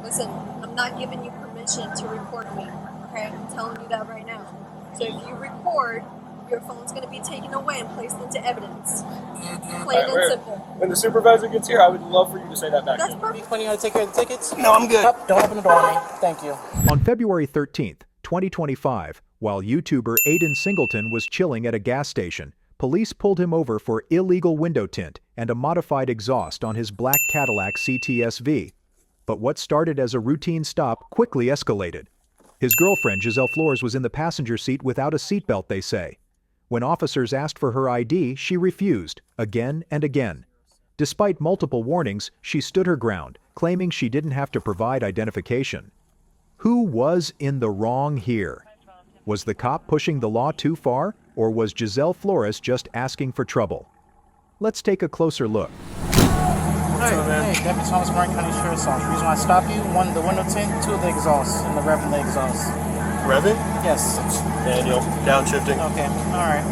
Listen, I'm not giving you permission to record me, okay? I'm telling you that right now. So if you record, your phone's going to be taken away and placed into evidence. Plain and simple. When the supervisor gets here, I would love for you to say that back. That's perfect. When you got to take care of the tickets? No, I'm good. Oh, don't open the door on me. Thank you. On February 13th, 2025, while YouTuber Aiden Singleton was chilling at a gas station, police pulled him over for illegal window tint and a modified exhaust on his black Cadillac CTSV. But what started as a routine stop quickly escalated. His girlfriend, Giselle Flores, was in the passenger seat without a seatbelt, they say. When officers asked for her ID, she refused, again and again. Despite multiple warnings, she stood her ground, claiming she didn't have to provide identification. Who was in the wrong here? Was the cop pushing the law too far, or was Giselle Flores just asking for trouble? Let's take a closer look. Hey, Deputies Thomas Martin County Sheriff's Office. The reason why I stopped you, one, the window tint, two, the exhaust, and the rev in the exhaust. Revit? Yes. Daniel, downshifting. Okay, alright.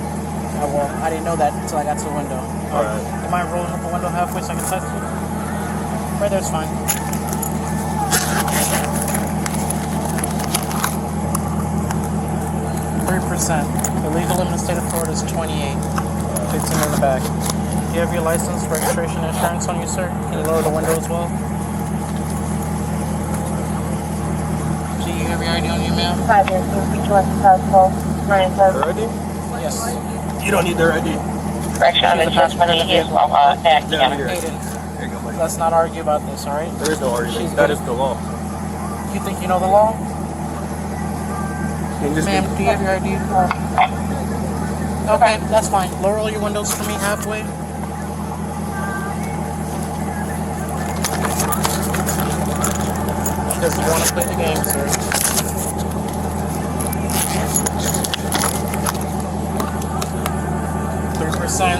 Well, I didn't know that until I got to the window. Alright. You mind rolling up the window halfway so I can touch you? Right there's fine. The legal limit in the state of Florida is 28. 15 in the back. Do you have your license, registration, insurance on you, sir? Can you lower the window as well? Do you have your ID on you, ma'am? Their ID? Yes. You don't need their ID. Aiden, let's not argue about this, alright? There is no argument. That is the law. You think you know the law? Ma'am, do you have your ID? Okay, that's fine. Lower all your windows for me halfway. She doesn't want to play the game, sir. %.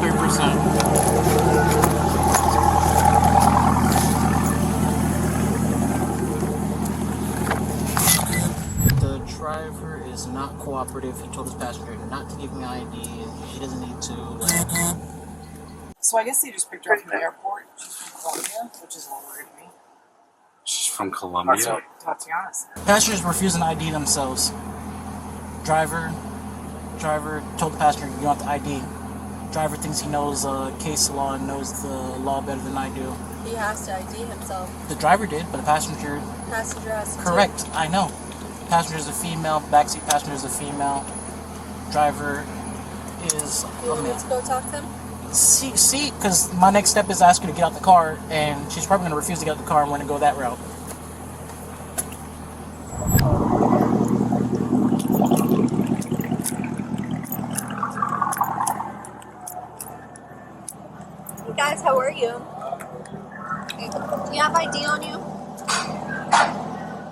3%. The driver is not cooperative. He told his passenger not to give me ID and he doesn't need to. So I guess they just picked her up from the airport. She's from Colombia, which is a little weird to me. She's from Colombia? Tatiana said. Passengers refuse an ID themselves. Driver told the passenger, you want the ID. Driver thinks he knows case law and knows the law better than I do. He has to ID himself. The driver did, but the passenger... Passenger has to. Correct, I know. Passenger is a female, backseat passenger is a female. Driver is You want me to go talk to him? See, because my next step is to ask her to get out the car, and she's probably going to refuse to get out the car and want to go that route. Hey guys, how are you? Do you have ID on you?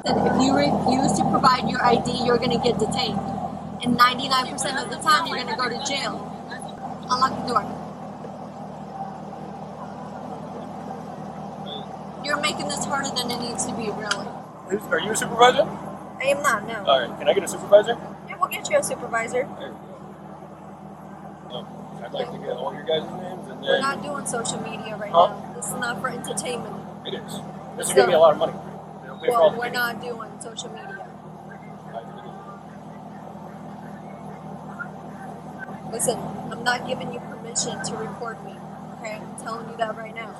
Then if you refuse to provide your ID, you're going to get detained. And 99% of the time, you're going to go to jail. Unlock the door. You're making this harder than it needs to be, really. Are you a supervisor? I am not, no. Alright, can I get a supervisor? Yeah, we'll get you a supervisor. I'd like to get all your guys' names and then... We're not doing social media right now. This is not for entertainment. It is. This will give me a lot of money. Well, we're not doing social media. Listen, I'm not giving you permission to record me, okay? I'm telling you that right now.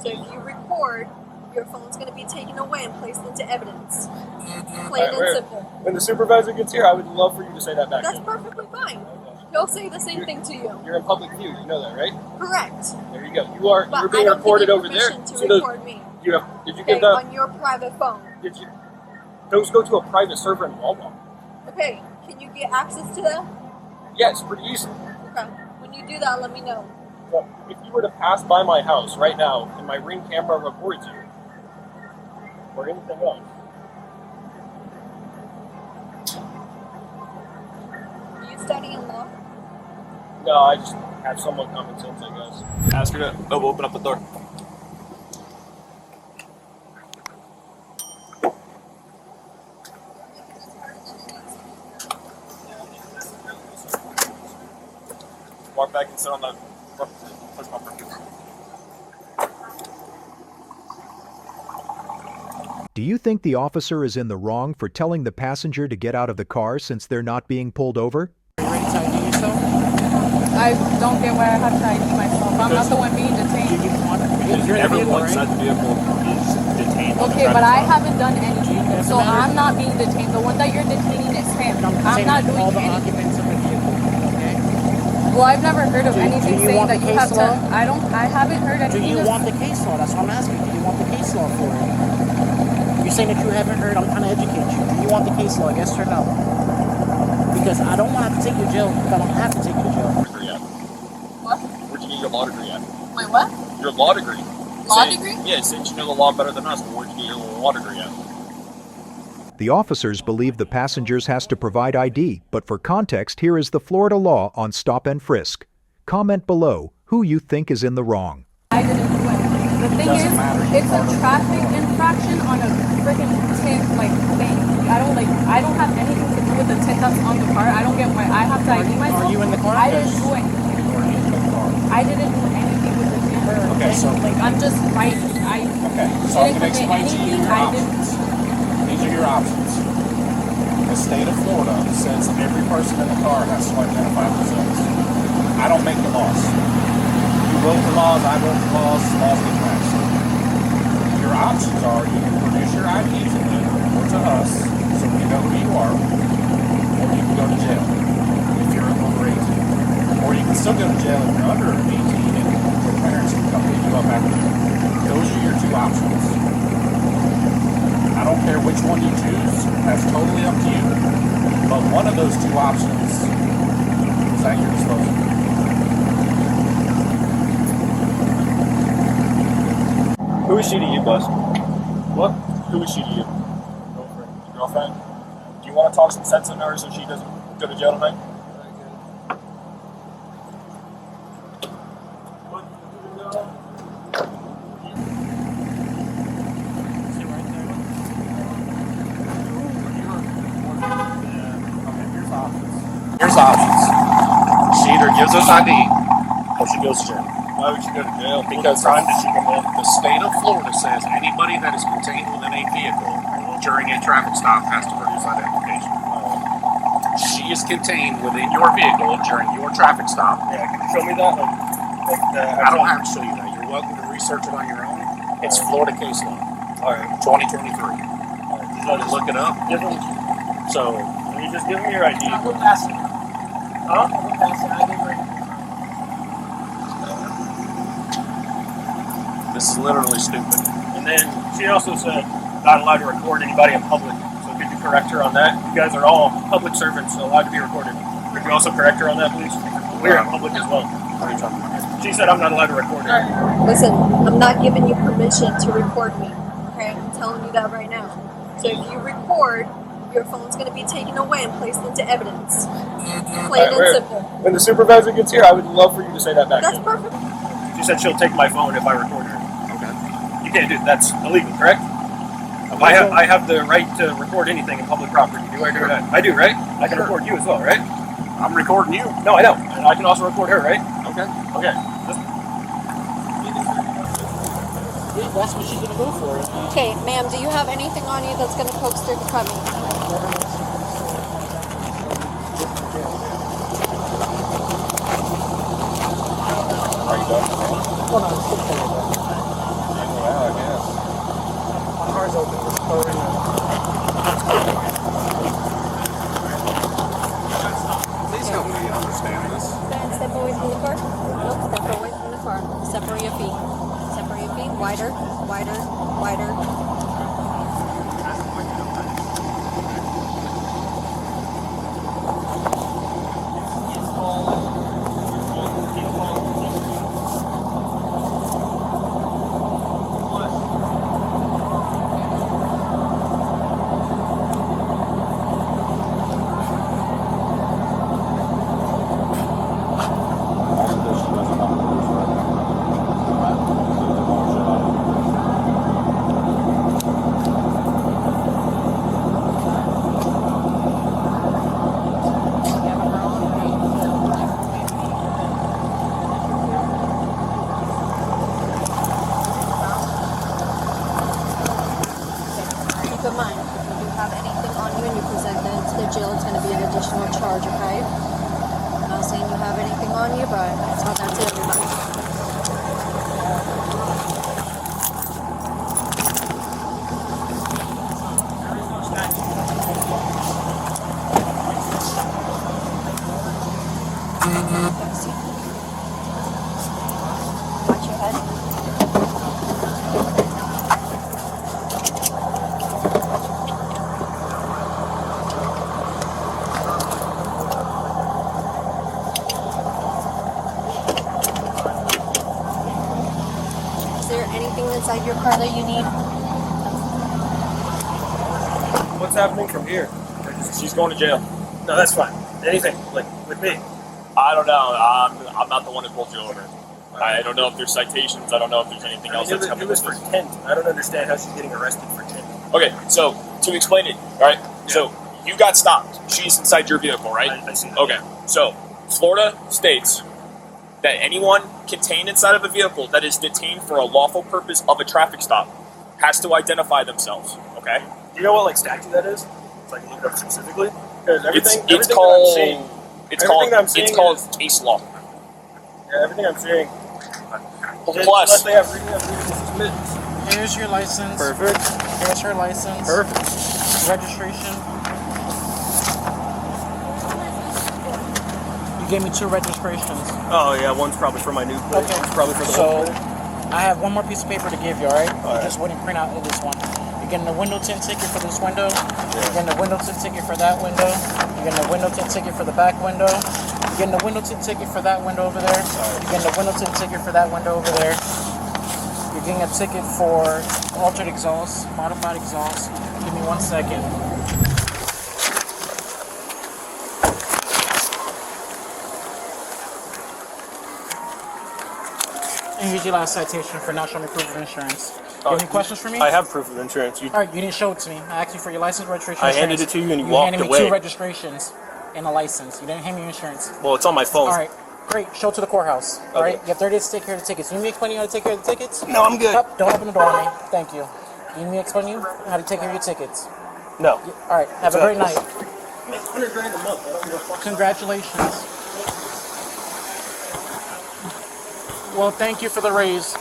So if you record, your phone's going to be taken away and placed into evidence. Plain and simple. When the supervisor gets here, I would love for you to say that back. That's perfectly fine. He'll say the same thing to you. You're in public view, you know that, right? Correct. There you go. You're But being I don't recorded give you over there. permission to See record me. did you Okay, give that? on your private phone. Did you? Those go to a private server in Walmart. Okay, can you get access to that? Yes, pretty easily. Okay. When you do that, let me know. Well, if you were to pass by my house right now and my Ring camera records you, or anything else. Are you studying law? No, I just have somewhat common sense, I guess. Ask her to open up the door. Walk back and sit on the push bumper. Do you think the officer is in the wrong for telling the passenger to get out of the car since they're not being pulled over? Are you ready to ID yourself? I don't get why I have to ID myself. I'm not the one being detained. Do you want it? You're in the vehicle, Everyone right? inside the vehicle is detained. Okay, but I haven't done anything, Doesn't so matter. I'm not being detained. The one that you're detaining is him. I'm not doing all the anything. occupants of the vehicle. Okay. Well, I've never heard of Do you anything saying want that the you case have law? to. I haven't heard Do anything. you want the case law? That's what I'm asking. Do you want the case law for it? You're saying that you haven't heard. I'm trying to educate you. Do you want the case law? Yes or no? Because I don't want to have to take you to jail if I don't have to take you to jail. What? Where'd you get your law degree at? My what? Your law degree. Law Saying- degree? Yeah, since you know the law better than us, but where'd you get your law degree at? The officers believe the passengers has to provide ID, but for context, here is the Florida law on stop and frisk. Comment below who you think is in the wrong. I didn't do anything. The thing Doesn't is, matter. it's a traffic infraction on a freaking tint thing. I don't have anything to do with the tint that's on the car. I don't get why I have to ID myself. Are you in the car? I didn't do anything. I didn't do anything with the tint. Okay, so- I'm just writing. Okay, so I'm going to explain to you your options. These are your options. The state of Florida says every person in the car has to identify themselves. I don't make the laws. You wrote the laws, I wrote the laws get passed. Your options are you can produce your ID to them or to us so we know who you are, or you can go to jail if you're over 18. Or you can still go to jail if you're under 18 and your parents can come pick you up after. Those are your two options. I don't care which one you choose, that's totally up to you. But one of those two options is at your disposal. Who is she to you, Buzz? What? Who is she to you? Girlfriend. Your girlfriend? Do you want to talk some sense into her so she doesn't go to jail tonight? Here's options. She either gives us ID or she goes to jail. Why would she go to jail? Because what time did she come in? the state of Florida says anybody that is contained within a vehicle during a traffic stop has to produce identification. She is contained within your vehicle during your traffic stop. Yeah, can you show me that? I don't have to show you that. You're welcome to research it on your own. It's Florida case law, Alright. 2023. Alright. Just look it up. Give him, So you just give him your ID. I will pass it. Huh? I will pass it. I didn't bring it. this is literally stupid. And then she also said not allowed to record anybody in public. So could you correct her on that? You guys are all public servants, so allowed to be recorded. Could you also correct her on that, please? We're in public as well. What are you talking about? She said I'm not allowed to record her. Listen, I'm not giving you permission to record me. Okay, I'm telling you that right now. So if you record, your phone's going to be taken away and placed into evidence. Plain and Alright, simple. When the supervisor gets here, I would love for you to say that back. That's to perfect. her. She said she'll take my phone if I record her. Okay. You can't do that. That's illegal, correct? I have the right to record anything in public property. Do I do that? I do, right? I can record you as well, right? I'm recording you. No, I know. And I can also record her, right? Okay. Okay. Yeah, that's what she's gonna go for. Okay, ma'am, do you have anything on you that's going to coax through the cut me? Are you done? Hold on, let's get there. Yeah, I guess. My car's open. Let's go right now. Please help me understand this. Step away from the car. Nope, step away from the car. Separate your feet. Separate your feet. Wider, wider, wider. charge, okay? I'm not saying you have anything on you, but I tell that to everybody. Watch your head. Is there anything inside your car that you need? What's happening from here? She's going to jail. No, that's fine. Anything, like, with me. I don't know. I'm not the one who pulled you over. I don't know if there's citations. I don't know if there's anything else that's coming. It was for tint. I don't understand how she's getting arrested for tint. Okay, so to explain it, all right? Yeah. So you got stopped. She's inside your vehicle, right? I see that. Okay, so Florida states that anyone contained inside of a vehicle that is detained for a lawful purpose of a traffic stop has to identify themselves, okay? Do you know what, like, statute that is? So I can look it up specifically? Because everything It's that called I'm seeing, it's called case law. yeah, everything I'm seeing. Plus, Unless they have reason to submit. Here's your license. Perfect. Here's her license. Perfect. Registration. You gave me 2 registrations. Oh, yeah, one's probably for my new place. Okay. One's probably for the So, whole place. I have one more piece of paper to give you, alright? Alright. Just wouldn't print out this one. You're getting a window tint ticket for this window. You're getting a window tint ticket for that window. You're getting a window tint ticket for the back window. You're getting a window tint ticket for that window over there. You're getting a window tint ticket for that window over there. You're getting a ticket for altered exhaust, modified exhaust. Give me 1 second. And here's your last citation for not showing me proof of insurance. You have any questions for me? I have proof of insurance. All right, you didn't show it to me. I asked you for your license, registration, I insurance. handed it to you and you walked handed me away. 2 registrations and a license. You didn't hand me your insurance. Well, it's on my phone. All right, great. Show it to the courthouse. All right, Okay. you have 30 days to take care of the tickets. You need me explaining how to take care of the tickets? No, I'm good. Yep, don't open the door on me. Thank you. You need me to explain you how to take care of your tickets? No. All right, have a great night. Make 100 grand a month. I don't give a fuck. Congratulations. Well, thank you for the raise.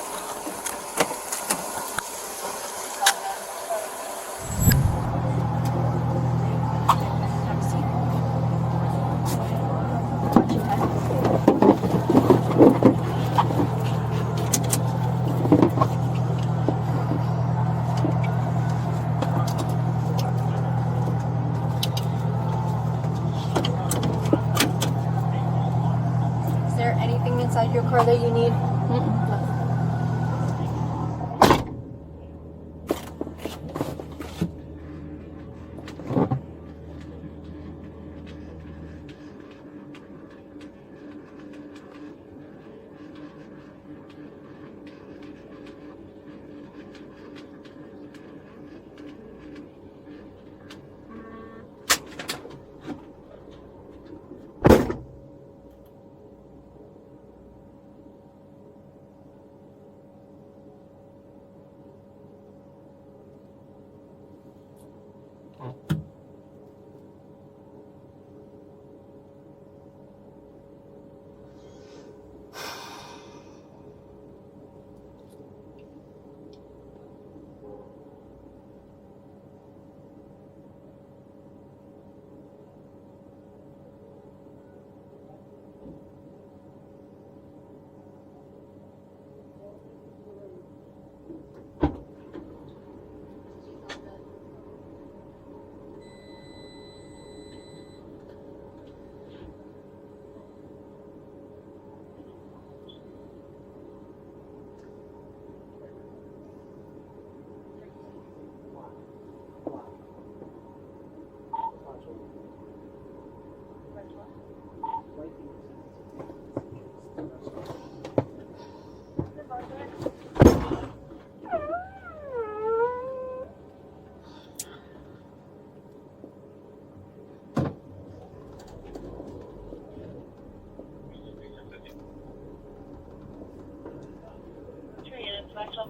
Is there anything inside your car that you need?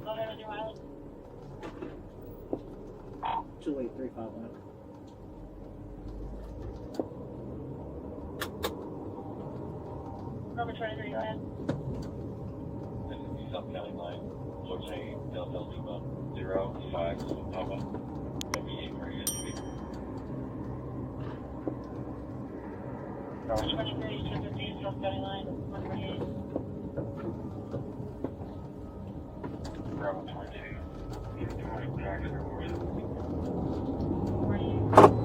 Go ahead with your mileage. 28351. Number 23, go ahead. This is South County line. Lord J. Delta Lima 05 Papa. W8 for USV. Number 23, 250, South County line, 148. Bravo 22. Even commercial tracks or horses. 48.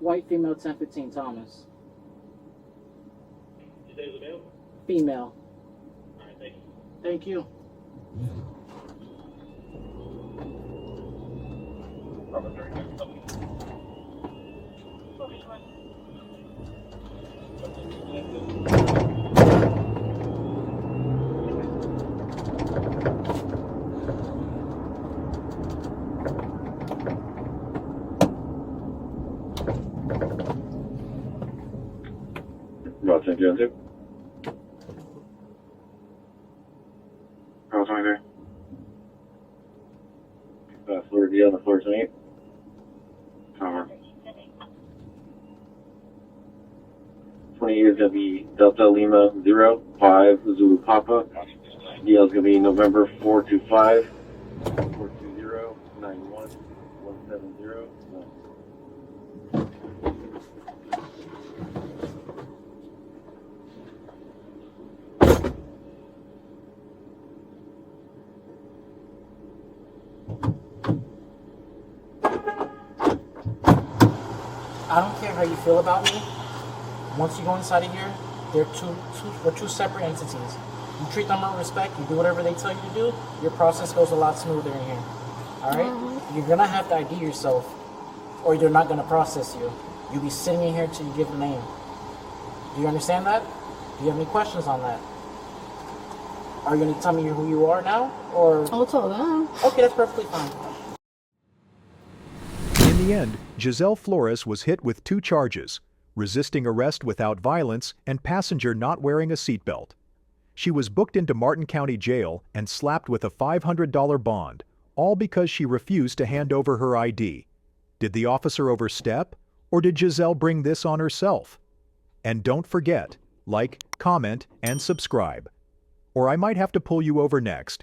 White female 1015 Thomas. You say it's available? Female. All right, thank you. Thank you. Bravo 32. Focus one. Bravo 22. Bravo 23. Floor D on the floor 28. Tower. 28 is going to be Delta Lima 05 Zulu Papa. DL is going to be November 425 420 91 170. I don't care how you feel about me. Once you go inside of here, we're two separate entities. You treat them with respect, you do whatever they tell you to do, your process goes a lot smoother in here. Alright? You're gonna have to ID yourself, or they're not gonna process you. You'll be sitting in here till you give the name. Do you understand that? Do you have any questions on that? Are you gonna tell me who you are now? Or I'll tell them. okay, that's perfectly fine. In the end, Giselle Flores was hit with 2 charges: resisting arrest without violence and passenger not wearing a seatbelt. She was booked into Martin County Jail and slapped with a $500 bond, all because she refused to hand over her ID. Did the officer overstep, or did Giselle bring this on herself? And don't forget, like, comment, and subscribe. Or I might have to pull you over next.